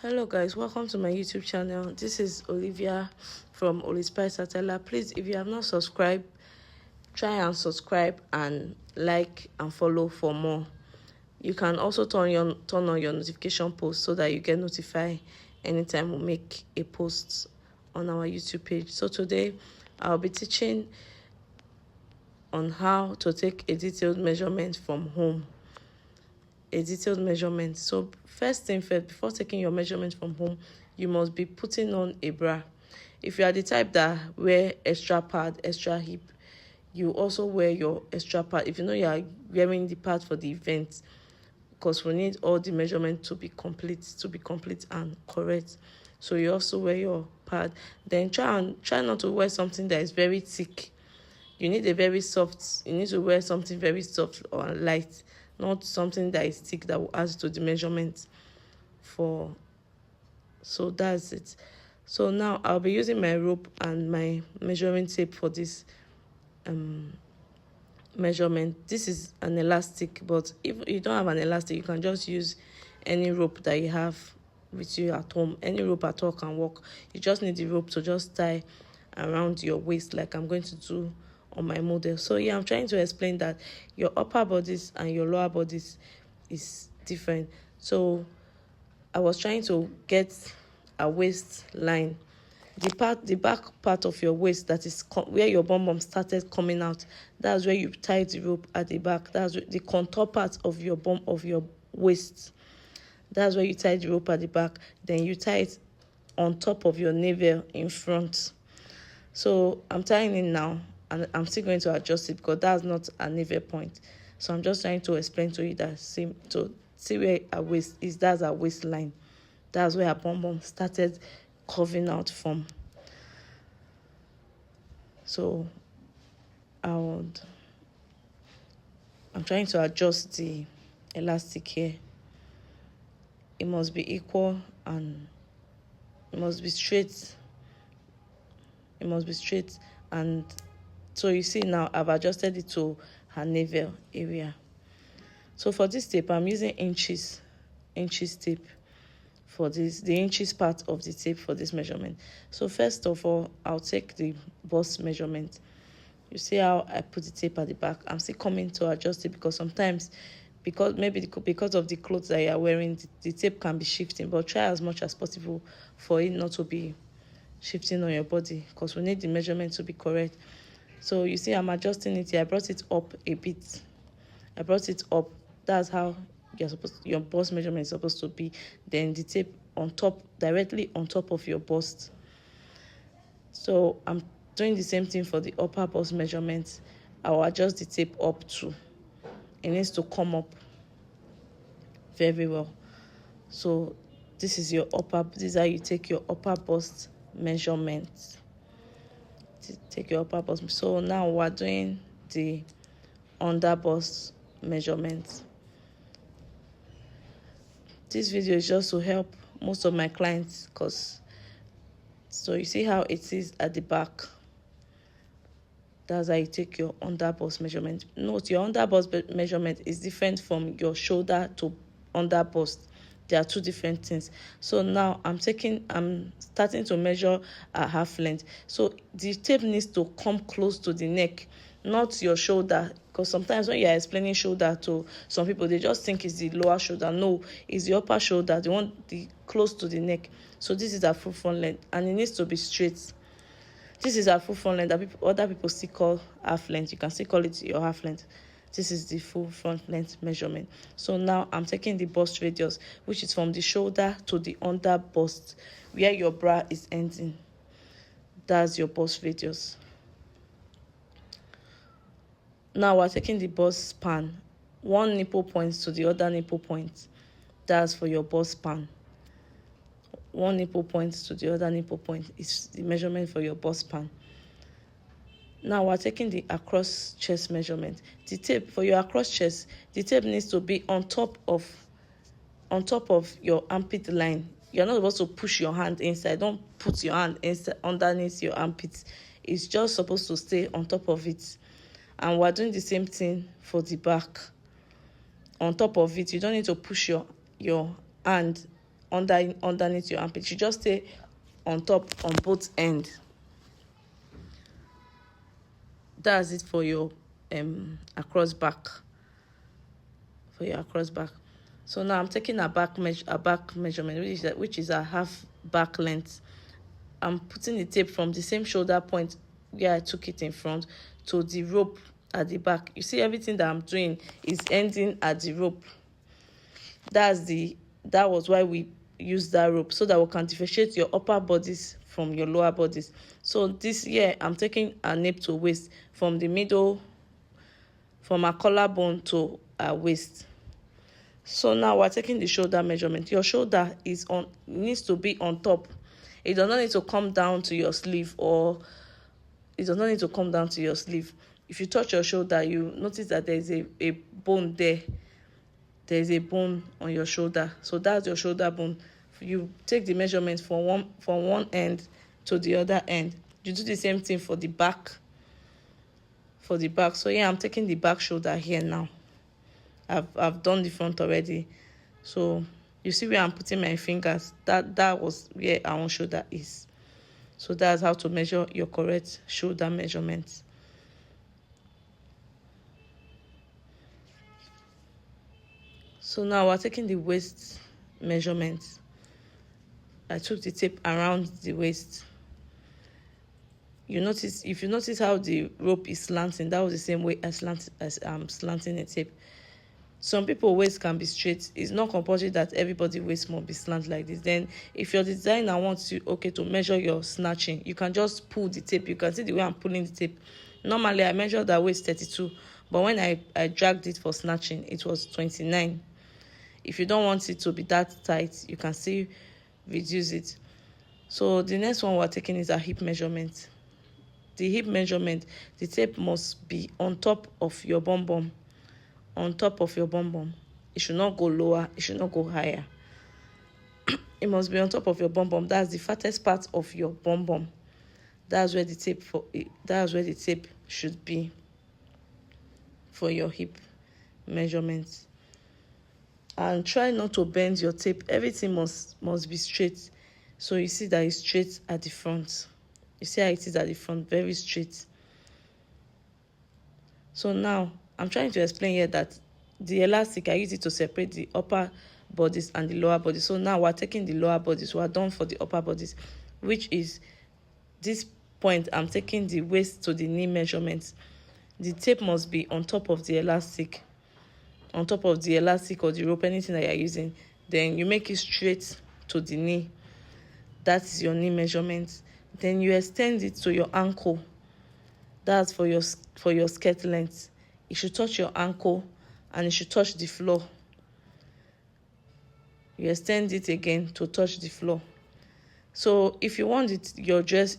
Hello guys, welcome to my YouTube channel. This is Olivia from Olispice Satella. Please, if you have not subscribed, try and subscribe and like and follow for more. You can also turn on your notification post so that you get notified anytime we make a post on our YouTube page. So today I'll be teaching on how to take a detailed measurement from home. A detailed measurement. So first thing first, before taking your measurement from home, you must be putting on a bra. If you are the type that wear extra pad, extra hip, you also wear your extra pad. If you know you are wearing the pad for the event, because we need all the measurement to be complete and correct. So you also wear your pad. Then try not to wear something that is very thick. You need to wear something very soft or light, not something that is thick that will add to the measurement. So that's it. So now I'll be using my rope and my measuring tape for this measurement. This is an elastic, but if you don't have an elastic, you can just use any rope that you have with you at home. Any rope at all can work. You just need the rope to just tie around your waist like I'm going to do on my model. So yeah, I'm trying to explain that your upper bodies and your lower bodies is different. So I was trying to get a waistline. The back part of your waist, that is where your bum started coming out, that's where you tie the rope at the back. That's the contour part of your bum of your waist. That's where you tie the rope at the back. Then you tie it on top of your navel in front. So I'm tying it now, and I'm still going to adjust it because that's not a navel point. So I'm just trying to explain to you that to see where our waist is. That's our waistline. That's where our bum started curving out from. So I'm trying to adjust the elastic here. It must be equal and it must be straight. And so you see now I've adjusted it to her navel area. So for this tape, I'm using inches tape for this, the inches part of the tape for this measurement. So first of all, I'll take the bust measurement. You see how I put the tape at the back. I'm still coming to adjust it because sometimes, because of the clothes that you are wearing, the tape can be shifting, but try as much as possible for it not to be shifting on your body, because we need the measurement to be correct. So you see I'm adjusting it here. I brought it up a bit. That's how your bust measurement is supposed to be. Then the tape on top, directly on top of your bust. So I'm doing the same thing for the upper bust measurement. I will adjust the tape up too. It needs to come up very well. So this is how you take your upper bust measurement. So now we're doing the under bust measurement. This video is just to help most of my clients, so you see how it is at the back. That's how you take your under bust measurement. Note, your under bust measurement is different from your shoulder to under bust. They are two different things. So now I'm starting to measure a half length. So the tape needs to come close to the neck, not your shoulder, because sometimes when you are explaining shoulder to some people, they just think it's the lower shoulder. No, it's the upper shoulder. They want the close to the neck. So this is a full front length, and it needs to be straight. This is a full front length that other people still call half length. You can still call it your half length. This is the full front length measurement. So now I'm taking the bust radius, which is from the shoulder to the under bust, where your bra is ending. That's your bust radius. Now we're taking the bust span, one nipple point to the other nipple point. That's for your bust span. One nipple point to the other nipple point is the measurement for your bust span. Now we're taking the across chest measurement. The tape for your across chest, the tape needs to be on top of your armpit line. You're not supposed to push your hand inside. Don't put your hand inside underneath your armpit. It's just supposed to stay on top of it. And we're doing the same thing for the back. On top of it, you don't need to push your hand underneath your armpit. It should just stay on top on both ends. That's it for your across back. For your across back. So now I'm taking a back measurement, which is a half back length. I'm putting the tape from the same shoulder point where I took it in front to the rope at the back. You see, everything that I'm doing is ending at the rope. That was why we use that rope, so that we can differentiate your upper bodies from your lower bodies. So this year I'm taking a nape to waist, from the middle, from our collarbone to our waist. So now we're taking the shoulder measurement. Your shoulder needs to be on top. It does not need to come down to your sleeve, or it does not need to come down to your sleeve. If you touch your shoulder, you notice that there is a bone there. There is a bone on your shoulder. So that's your shoulder bone. You take the measurement from one end to the other end. You do the same thing for the back. So yeah, I'm taking the back shoulder here now. I've done the front already. So you see where I'm putting my fingers. That was where our own shoulder is. So that's how to measure your correct shoulder measurements. So now we're taking the waist measurements. I took the tape around the waist. If you notice how the rope is slanting, that was the same way as I'm slanting the tape. Some people waist can be straight. It's not compulsory that everybody waist must be slant like this. Then if your designer wants you to measure your snatching, you can just pull the tape. You can see the way I'm pulling the tape. Normally I measured that waist 32, but when I dragged it for snatching, it was 29. If you don't want it to be that tight, you can still reduce it. So the next one we're taking is our hip measurement. The hip measurement, the tape must be on top of your bum bum. On top of your bum bum. It should not go lower. It should not go higher. It must be on top of your bum bum. That's the fattest part of your bum bum. That's where the tape should be for your hip measurements. And try not to bend your tape. Everything must be straight. So you see that it's straight at the front. You see how it is at the front, very straight. So now I'm trying to explain here that the elastic, I use it to separate the upper bodies and the lower bodies. So now we're taking the lower bodies. We're done for the upper bodies, which is this point. I'm taking the waist to the knee measurements. The tape must be on top of the elastic. On top of the elastic or the rope, anything that you're using. Then you make it straight to the knee. That is your knee measurement. Then you extend it to your ankle. That's for your skirt length. It should touch your ankle and it should touch the floor. You extend it again to touch the floor. So if you want if your dress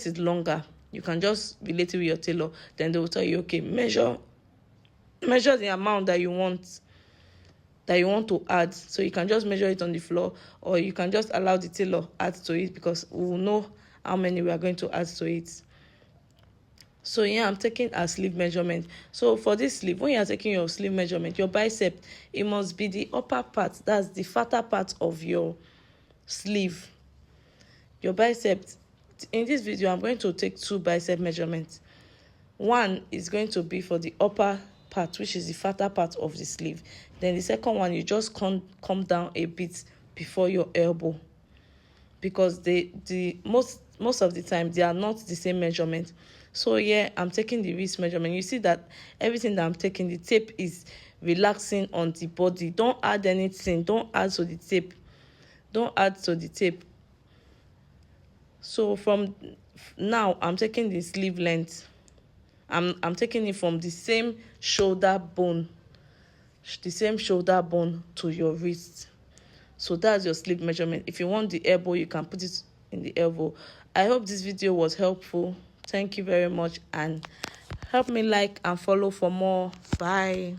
is longer, you can just relate it with your tailor. Then they will tell you, okay, measure the amount that you want to add. So you can just measure it on the floor, or you can just allow the tailor add to it, because we will know how many we are going to add to it. So yeah, I'm taking a sleeve measurement. So for this sleeve, when you are taking your sleeve measurement, your bicep, it must be the upper part. That's the fatter part of your sleeve. Your bicep, in this video, I'm going to take 2 bicep measurements. One is going to be for the upper part, which is the fatter part of the sleeve. Then the second one, you just come down a bit before your elbow, because most of the time they are not the same measurement. So yeah, I'm taking the wrist measurement. You see that everything that I'm taking, the tape is relaxing on the body. Don't add anything. Don't add to the tape. Don't add to the tape. So from now, I'm taking the sleeve length. I'm taking it from the same shoulder bone to your wrist. So that's your sleeve measurement. If you want the elbow, you can put it in the elbow. I hope this video was helpful. Thank you very much, and help me like and follow for more. Bye.